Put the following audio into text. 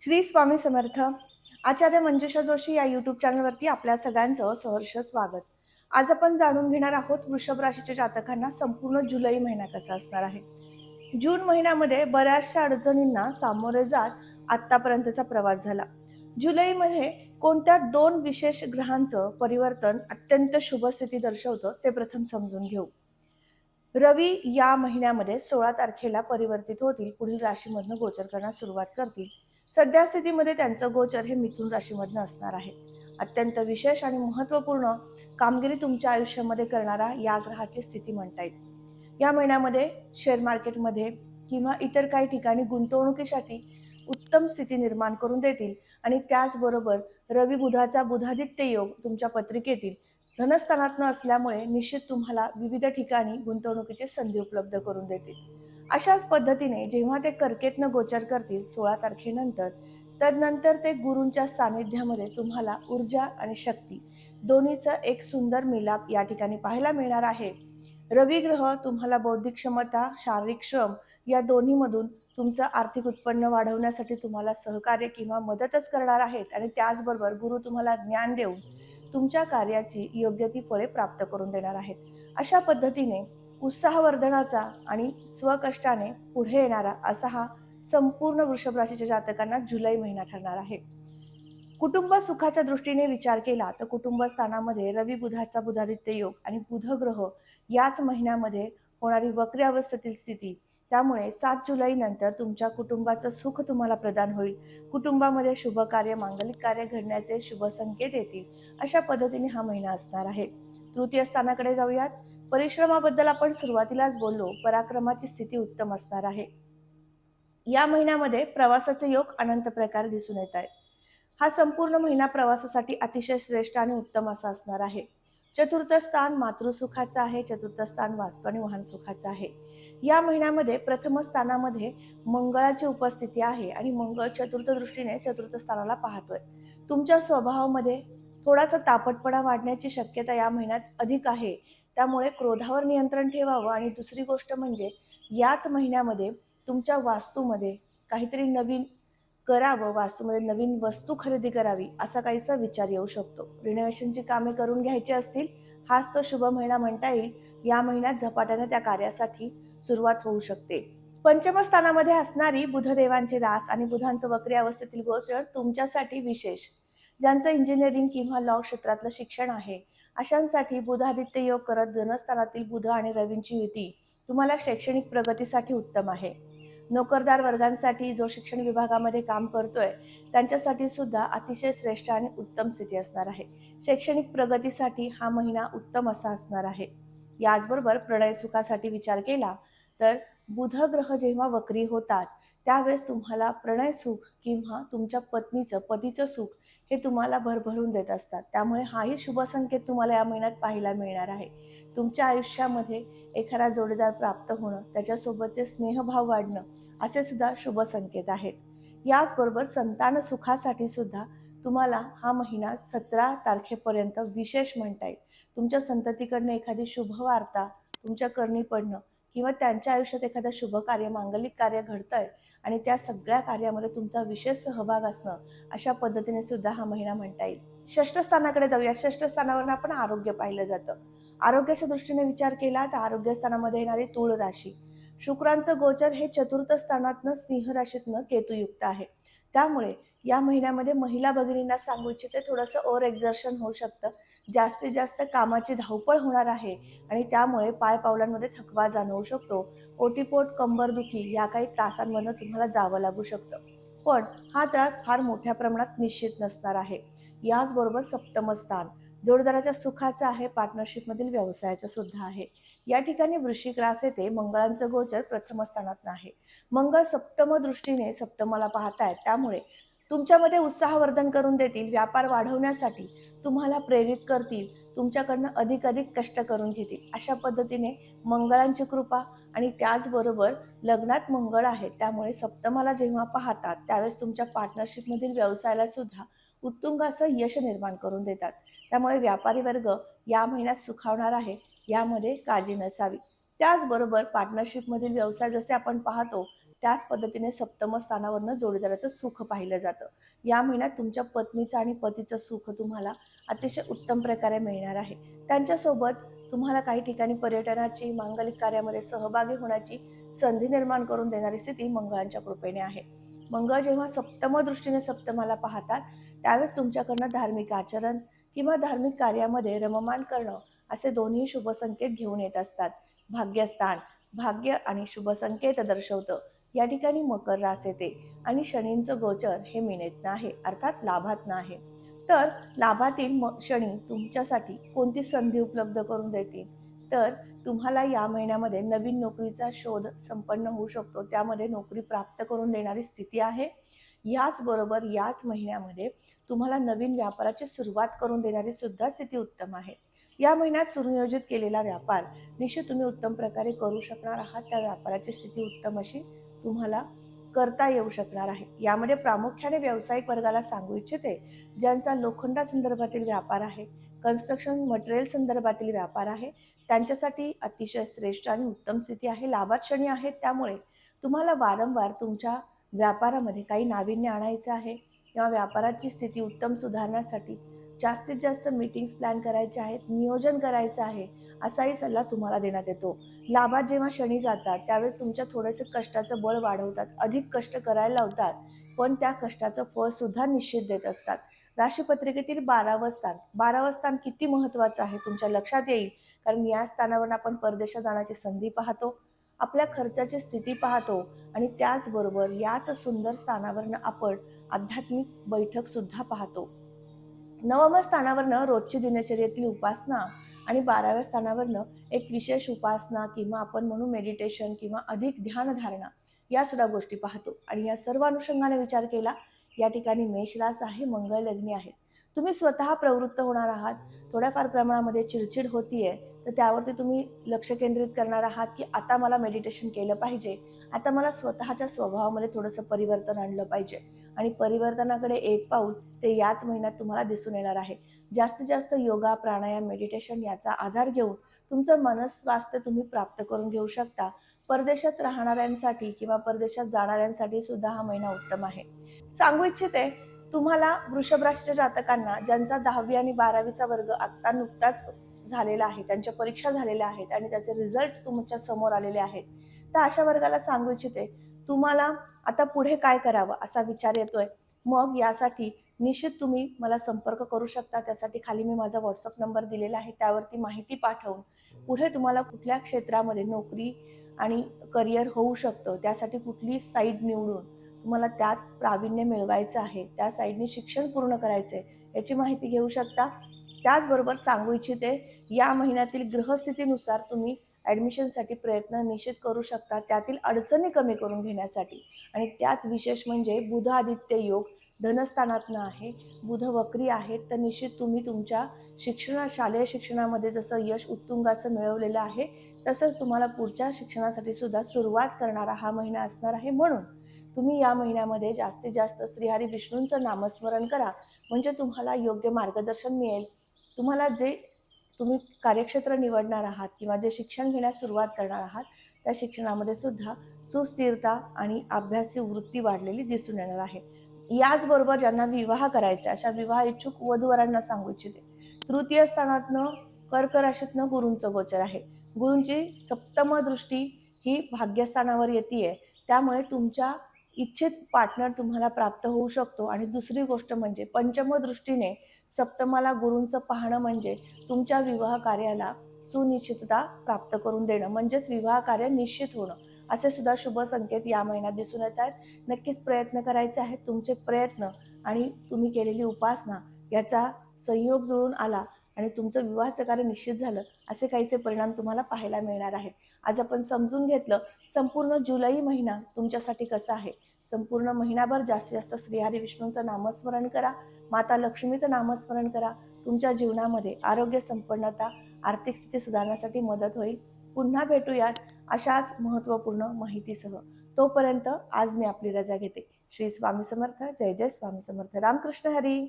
श्री स्वामी समर्थ. आचार्य मंजुषा जोशी या यूट्यूब चॅनलवरती आपल्या सगळ्यांचं सहर्ष स्वागत. आज आपण जाणून घेणार आहोत वृषभ राशीच्या जातकांना संपूर्ण जुलै महिना कसा असणार आहे. जून महिन्यामध्ये बऱ्याचशा अडचणींना सामोरे जात आतापर्यंतचा प्रवास झाला. जुलैमध्ये कोणत्या दोन विशेष ग्रहांचं परिवर्तन अत्यंत शुभ स्थिती दर्शवतं ते प्रथम समजून घेऊ. रवी या महिन्यामध्ये 16 तारखेला परिवर्तित होतील, पुढील राशीमधनं गोचर करण्यास सुरुवात करतील. सध्या स्थितीमध्ये त्यांचं गोचर हे मिथुन राशीमधनं असणार आहे. अत्यंत विशेष आणि महत्त्वपूर्ण कामगिरी तुमच्या आयुष्यामध्ये करणारा या ग्रहाची स्थिती म्हणता येईल. या महिन्यामध्ये शेअर मार्केटमध्ये किंवा इतर काही ठिकाणी गुंतवणुकीसाठी उत्तम स्थिती निर्माण करून देतील आणि त्याचबरोबर रवी बुधाचा बुधादित्य योग तुमच्या पत्रिकेतील धनस्थानात न असल्यामुळे निश्चित तुम्हाला विविध ठिकाणी गुंतवणुकीची संधी उपलब्ध करून देतील. अशाच पद्धतीने जेव्हा ते कर्केतनं गोचर करतील 16 तारखेनंतर, तदनंतर ते गुरूंच्या सानिध्यामध्ये तुम्हाला ऊर्जा आणि शक्ती दोन्हीचा एक सुंदर मिलाप या ठिकाणी पाहायला मिळणार आहे. रवी ग्रह तुम्हाला बौद्धिक क्षमता, शारीरिक श्रम या दोन्हीमधून तुमचं आर्थिक उत्पन्न वाढवण्यासाठी तुम्हाला सहकार्य किंवा मदतच करणार आहेत आणि त्याचबरोबर गुरु तुम्हाला ज्ञान देऊन तुमच्या कार्याची योग्य ती फळे प्राप्त करून देणार आहेत. अशा पद्धतीने उत्साहवर्धनाचा आणि स्वकष्टाने पुढे येणारा असा हा संपूर्ण वृषभ राशीच्या जातकांना जुलै महिना ठरणार आहे. कुटुंब सुखाच्या दृष्टीने विचार केला तर कुटुंब स्थानामध्ये रवी बुधाचा बुधादित्य योग आणि बुध ग्रह याच महिन्यामध्ये होणारी वक्री अवस्थेतील स्थिती, त्यामुळे 7 जुलै नंतर तुमच्या कुटुंबाचं सुख तुम्हाला प्रदान होईल. कुटुंबामध्ये शुभ कार्य, मांगलिक कार्य घडण्याचे शुभ संकेत येतील. अशा पद्धतीने हा महिना असणार आहे. तृतीय स्थानाकडे जाऊयात. परिश्रमाबद्दल आपण सुरुवातीलाच बोललो, पराक्रमाची स्थिती उत्तम असणार आहे. या महिन्यामध्ये प्रवासाचे योग अनंत प्रकारे दिसून येत आहेत. हा संपूर्ण महिना प्रवासासाठी अतिशय श्रेष्ठ आणि उत्तम असा असणार आहे. चतुर्थ स्थान मातृसुखाचं आहे, चतुर्थ स्थान वास्तू आणि वाहन सुखाचं आहे. या महिन्यामध्ये प्रथम स्थानामध्ये मंगळाची उपस्थिती आहे आणि मंगळ चतुर्थ दृष्टीने चतुर्थ स्थानाला पाहतोय. तुमच्या स्वभावामध्ये थोडासा तापटपणा वाढण्याची शक्यता या महिन्यात अधिक आहे. त्यामुळे क्रोधावर नियंत्रण ठेवावं आणि दुसरी गोष्ट म्हणजे याच महिन्यामध्ये तुमच्या वास्तूमध्ये काहीतरी नवीन करावं, वास्तूमध्ये नवीन वस्तू खरेदी करावी असा काहीसा विचार येऊ शकतो. रिनोव्हेशनची कामे करून घ्यायची असतील, हाच तो शुभ महिना म्हणता येईल. या महिन्यात झपाट्याने त्या कार्यासाठी सुरुवात होऊ शकते. पंचम स्थानामध्ये असणारी बुधदेवांची रास आणि बुधांचं वक्री अवस्थेतील गोचर तुमच्यासाठी विशेष. ज्यांचं इंजिनिअरिंग किंवा लॉ क्षेत्रातलं शिक्षण आहे अशांसाठी बुधादित्य योग करत धनस्थानातील बुध आणि रवींची युती तुम्हाला शैक्षणिक प्रगतीसाठी उत्तम आहे. नोकरदार वर्गांसाठी जो शिक्षण विभागामध्ये काम करतोय त्यांच्यासाठी सुद्धा अतिशय श्रेष्ठ आणि उत्तम स्थिती असणार आहे. शैक्षणिक प्रगतीसाठी हा महिना उत्तम असा असणार आहे. याचबरोबर प्रणय सुखासाठी विचार केला तर बुध ग्रह जेव्हा वक्री होतात त्यावेळेस तुम्हाला प्रणय सुख किंवा तुमच्या पतीचं सुख हे तुम्हाला भरभरून देत असतात. त्यामुळे हाही शुभ संकेत तुम्हाला या महिन्यात पाहायला मिळणार आहे. तुमच्या आयुष्यामध्ये एखादा जोडीदार प्राप्त होणं, त्याच्यासोबतचे स्नेहभाव वाढणं असे सुद्धा शुभ संकेत आहेत. याचबरोबर संतान सुखासाठी सुद्धा तुम्हाला हा महिना 17 तारखेपर्यंत विशेष म्हणता येईल. तुमच्या संततीकडनं एखादी शुभ वार्ता तुमच्या करणी पडणं किंवा त्यांच्या आयुष्यात एखादं शुभ कार्य, मांगलिक कार्य घडतंय आणि त्या सगळ्या कार्यामध्ये तुमचा विशेष सहभाग असणं, अशा पद्धतीने सुद्धा हा महिना म्हणता येईल. षष्ठ स्थानाकडे जाऊया. षष्ठ स्थानावरून आपण आरोग्य पाहिलं जातं. आरोग्याच्या दृष्टीने विचार केला तर आरोग्य स्थानामध्ये येणारी तूळ राशी, शुक्रांचं गोचर हे चतुर्थ स्थानातनं सिंह राशीतनं केतुयुक्त आहे. त्यामुळे या महिन्यामध्ये महिला भगिनींना सांगू इच्छिते, थोडंसं ओव्हर एक्झर्शन होऊ शकतं. जास्तीत जास्त कामाची धावपळ होणार आहे आणि त्यामुळे पाय पावलांमध्ये थकवा जाणवू शकतो. ओटीपोट, कंबरदुखी या काही त्रासांमधनं तुम्हाला जावं लागू शकतं. पण हा त्रास फार मोठ्या प्रमाणात निश्चित नसणार आहे. याचबरोबर सप्तम स्थान जोडदाराच्या सुखाचं आहे, पार्टनरशिपमधील व्यवसायाचं सुद्धा आहे. या ठिकाणी वृश्चिक रास येते. मंगळांचं गोचर प्रथम स्थानात आहे. मंगळ सप्तम दृष्टीने सप्तमाला पाहतायत. त्यामुळे तुमच्यामध्ये उत्साहवर्धन करून देतील, व्यापार वाढवण्यासाठी तुम्हाला प्रेरित करतील, तुमच्याकडनं अधिक कष्ट करून घेतील. अशा पद्धतीने मंगळांची कृपा आणि त्याचबरोबर लग्नात मंगळ आहे त्यामुळे सप्तमाला जेव्हा पाहतात त्यावेळेस तुमच्या पार्टनरशिपमधील व्यवसायाला सुद्धा उत्तुंग असं यश निर्माण करून देतात. त्यामुळे व्यापारी वर्ग या महिन्यात सुखावणार आहे, यामध्ये काळजी नसावी. त्याचबरोबर पार्टनरशिपमधील व्यवसाय जसे आपण पाहतो त्याच पद्धतीने सप्तम स्थानावरनं जोडीदाराचं सुख पाहिलं जातं. या महिन्यात तुमच्या पत्नीचं आणि पतीचं सुख तुम्हाला अतिशय उत्तम प्रकारे मिळणार आहे. त्यांच्यासोबत तुम्हाला काही ठिकाणी पर्यटनाची, मांगलिक कार्यामध्ये सहभागी होण्याची संधी निर्माण करून देणारी स्थिती मंगळाच्या कृपेने आहे. मंगळ जेव्हा सप्तम दृष्टीने सप्तमाला पाहतात, त्यावेळेस तुमच्याकडनं धार्मिक आचरण किंवा धार्मिक कार्यामध्ये रममाण करणं असे दोन्ही शुभ संकेत घेऊन येत असतात. भाग्यस्थान भाग्य आणि शुभ संकेत दर्शवतं. या ठिकाणी मकर रास येते आणि शनींचं गोचर हे मीनेतनं आहे, अर्थात लाभातनं आहे. तर लाभातील शनी तुमच्यासाठी कोणती संधी उपलब्ध करून देतील? तर तुम्हाला या महिन्यामध्ये नवीन नोकरीचा शोध संपन्न होऊ शकतो. त्यामध्ये नोकरी प्राप्त करून देणारी स्थिती आहे. याचबरोबर याच महिन्यामध्ये तुम्हाला नवीन व्यापाराची सुरुवात करून देणारी सुद्धा स्थिती उत्तम आहे. या महिन्यात सुनियोजित केलेला व्यापार निश्चित तुम्ही उत्तम प्रकारे करू शकणार आहात. त्या व्यापाराची स्थिती उत्तम अशी तुम्हाला करता येऊ शकणार आहे. यामध्ये प्रामुख्याने व्यावसायिक वर्गाला सांगू इच्छिते, ज्यांचा लोखंडा संदर्भातील व्यापार आहे, कन्स्ट्रक्शन मटेरियल संदर्भातील व्यापार आहे, त्यांच्यासाठी अतिशय श्रेष्ठ आणि उत्तम स्थिती आहे. लाभात शनी आहेत, त्यामुळे तुम्हाला वारंवार तुमच्या व्यापारामध्ये काही नाविन्य आणायचं आहे किंवा व्यापाराची स्थिती उत्तम सुधारण्यासाठी जास्तीत जास्त मीटिंग्स प्लॅन करायचे आहेत, नियोजन करायचं आहे, असाही सल्ला तुम्हाला देण्यात येतो. लाभात जेव्हा शनी जातात, त्यावेळेस तुमच्या थोडेसे कष्टाचं बळ वाढवतात, अधिक कष्ट करायला लावतात, पण त्या कष्टाचं फळ सुद्धा निश्चित देत असतात. राशीपत्रिकेतील 12वं स्थान, 12वं स्थान किती महत्त्वाचं आहे तुमच्या लक्षात येईल, कारण या स्थानावर आपण परदेशात जाण्याची संधी पाहतो, आपल्या खर्चाची स्थिती पाहतो आणि त्याचबरोबर याच सुंदर स्थानावरनं आपण आध्यात्मिक बैठक सुद्धा पाहतो. 9व्या स्थानावरनं रोजची दिनचर्येतील उपासना आणि 12व्या स्थानावरनं एक विशेष उपासना किंवा आपण म्हणू मेडिटेशन किंवा अधिक ध्यानधारणा या सुद्धा गोष्टी पाहतो. आणि या सर्व अनुषंगाने विचार केला, या ठिकाणी मेष रास आहे, मंगळ लग्नी आहे. तुम्ही स्वतः प्रवृत्त होणार आहात. थोड्याफार प्रमाणामध्ये चिडचिड होतीये, तर त्यावरती तुम्ही लक्ष केंद्रित करणार आहात की आता मला मेडिटेशन केलं पाहिजे, आता मला स्वतःच्या स्वभावामध्ये थोडंसं परिवर्तन आणलं पाहिजे. आणि परिवर्तनाकडे एक पाऊल ते याच महिन्यात तुम्हाला दिसून येणार आहे. जास्तीत जास्त योगा, प्राणायाम, मेडिटेशन याचा आधार घेऊन तुमचं मनस्वास्थ्य तुम्ही प्राप्त करून घेऊ शकता. परदेशात राहणाऱ्यांसाठी किंवा परदेशात जाणाऱ्यांसाठी सुद्धा हा महिना उत्तम आहे. सांगू इच्छिते, तुम्हाला वृषभ राशीच्या जातकांना ज्यांचा 10वी आणि 12वीचा वर्ग आता नुकताच झालेला आहे, त्यांच्या परीक्षा झालेल्या आहेत आणि त्याचे रिझल्ट तुमच्या समोर आलेले आहेत, तर अशा वर्गाला सांगू इच्छिते, तुम्हाला आता पुढे काय करावं असा विचार येतोय. मग यासाठी निश्चित तुम्ही मला संपर्क करू शकता. त्यासाठी खाली मी माझा व्हॉट्सअप नंबर दिलेला आहे, त्यावरती माहिती पाठवून पुढे तुम्हाला कुठल्या क्षेत्रामध्ये नोकरी आणि करिअर होऊ शकतं, त्यासाठी कुठली साईड निवडून तुम्हाला त्यात प्रावीण्य मिळवायचं आहे, त्या साईडने शिक्षण पूर्ण करायचं आहे, याची माहिती घेऊ शकता. त्याचबरोबर सांगू इच्छिते, या महिन्यातील ग्रहस्थितीनुसार तुम्ही ॲडमिशनसाठी प्रयत्न निश्चित करू शकता, त्यातील अडचणी कमी करून घेण्यासाठी. आणि त्यात विशेष म्हणजे बुध आदित्य योग धनस्थानातनं आहे, बुध वक्री आहेत, तर निश्चित तुम्ही तुमच्या शालेय शिक्षणामध्ये जसं यश उत्तुंग असं मिळवलेलं आहे, तसंच तुम्हाला पुढच्या शिक्षणासाठी सुद्धा सुरुवात करणारा हा महिना असणार आहे. म्हणून तुम्ही या महिन्यामध्ये जास्तीत जास्त श्रीहरी विष्णूंचं नामस्मरण करा, म्हणजे तुम्हाला योग्य मार्गदर्शन मिळेल. तुम्हाला जे तुम्ही कार्यक्षेत्र निवडणार आहात किंवा जे शिक्षण घेण्यास सुरुवात करणार आहात, त्या शिक्षणामध्ये सुद्धा सुस्थिरता आणि अभ्यासी वृत्ती वाढलेली दिसून येणार आहे. याचबरोबर ज्यांना विवाह करायचा, अशा विवाह इच्छुक वधूवरांना सांगू इच्छिते, तृतीय स्थानातनं कर्क राशीतनं गुरूंचं गोचर आहे. गुरूंची सप्तम दृष्टी ही भाग्यस्थानावर येते, त्यामुळे तुमच्या इच्छित पार्टनर तुम्हाला प्राप्त होऊ शकतो. आणि दुसरी गोष्ट म्हणजे पंचम दृष्टीने सप्तमाला गुरूंचं पाहणं म्हणजे तुमच्या विवाह कार्याला सुनिश्चितता प्राप्त करून देणं, म्हणजेच विवाह कार्य निश्चित होणं, असे सुद्धा शुभ संकेत या महिन्यात दिसून येत आहेत. नक्कीच प्रयत्न करायचे आहेत. तुमचे प्रयत्न आणि तुम्ही केलेली उपासना याचा संयोग जुळून आला आणि तुमचं विवाहाचं कार्य निश्चित झालं, असे काहीसे परिणाम तुम्हाला पाहायला मिळणार आहेत. आज आपण समजून घेतलं संपूर्ण जुलै महिना तुमच्यासाठी कसा आहे. संपूर्ण महिनाभर जास्तीत जास्त श्रीहरी विष्णूंचं नामस्मरण करा, माता लक्ष्मीचं नामस्मरण करा. तुमच्या जीवनामध्ये आरोग्य संपन्नता, आर्थिक स्थिती सुधारण्यासाठी मदत होईल. पुन्हा भेटूयात अशाच महत्त्वपूर्ण माहितीसह. तोपर्यंत आज मी आपली रजा घेते. श्री स्वामी समर्थ. जय जय स्वामी समर्थ. रामकृष्ण हरी.